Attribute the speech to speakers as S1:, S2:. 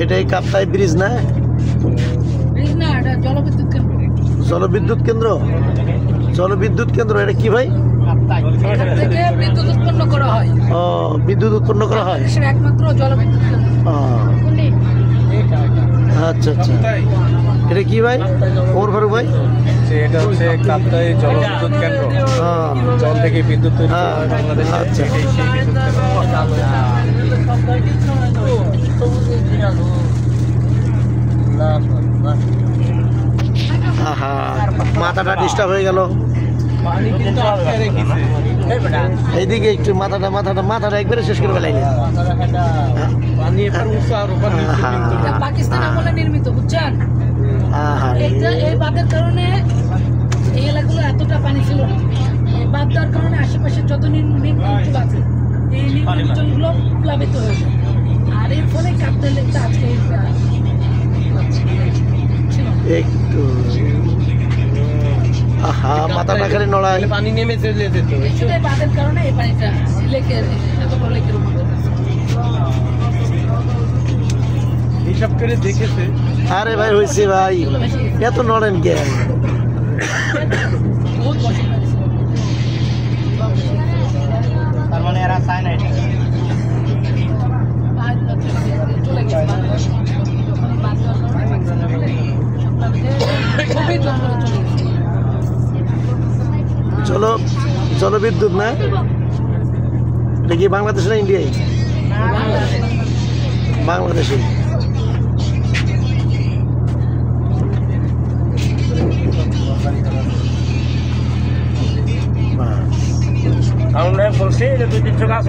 S1: এটাই কাপ্তাই ব্রিজ না?
S2: ব্রিজ না, এটা জলবিদ্যুৎ কেন্দ্র।
S1: জলবিদ্যুৎ কেন্দ্র? জলবিদ্যুৎ কেন্দ্র এটা কি ভাই?
S2: এখান থেকে বিদ্যুৎ উৎপন্ন করা হয়।
S1: ও, বিদ্যুৎ উৎপন্ন করা হয়।
S2: দেশের একমাত্র জলবিদ্যুৎ কেন্দ্র।
S1: আচ্ছা আচ্ছা, এটা কি ভাই ওমর ফারুক ভাই?
S3: এটা হচ্ছে কাপ্তাই জলবিদ্যুৎ কেন্দ্র। জল থেকে বিদ্যুৎ তৈরি করা হয় বাংলাদেশে।
S1: আচ্ছা।
S3: এটাই সেই বিদ্যুৎ কেন্দ্র।
S1: আহা, মাথাটা ডিস্টার্ব হয়ে গেল। এইদিকে একটু মাথাটা একবারে শেষ করে ফেলাইলেন।
S2: এটা পাকিস্তান আমলে নির্মিত, বুঝছেন? এই বাঁধের কারণে এই এলাকাগুলো এতটা পানি ছিল না। এই বাঁধ দেওয়ার কারণে আশেপাশে যত নিম্ন অঞ্চল আছে, এই নিম্ন অঞ্চলগুলো প্লাবিত হয়ে যায়। আর এর ফলে কাপ্তাই লেকটা আজকে
S1: একটু আহা, মাথাটা খালি নড়ায়।
S3: পানি নেমে চলে যেত।
S2: এই বাঁধের কারণে এই পানিটা লেকের এত বড় লেকের উপরে
S3: হিসাব করে দেখেছে।
S1: আরে ভাই হয়েছে ভাই, এত নড়েন কে?
S3: তার মানে এরা চায় না এটা।
S2: চলে গেছে
S1: চলো, জলবিদ্যুৎ না? এটা কি বাংলাদেশ না ইন্ডিয়ায়? বাংলাদেশে।
S3: আমরা বলছি যে 2-300 গাছ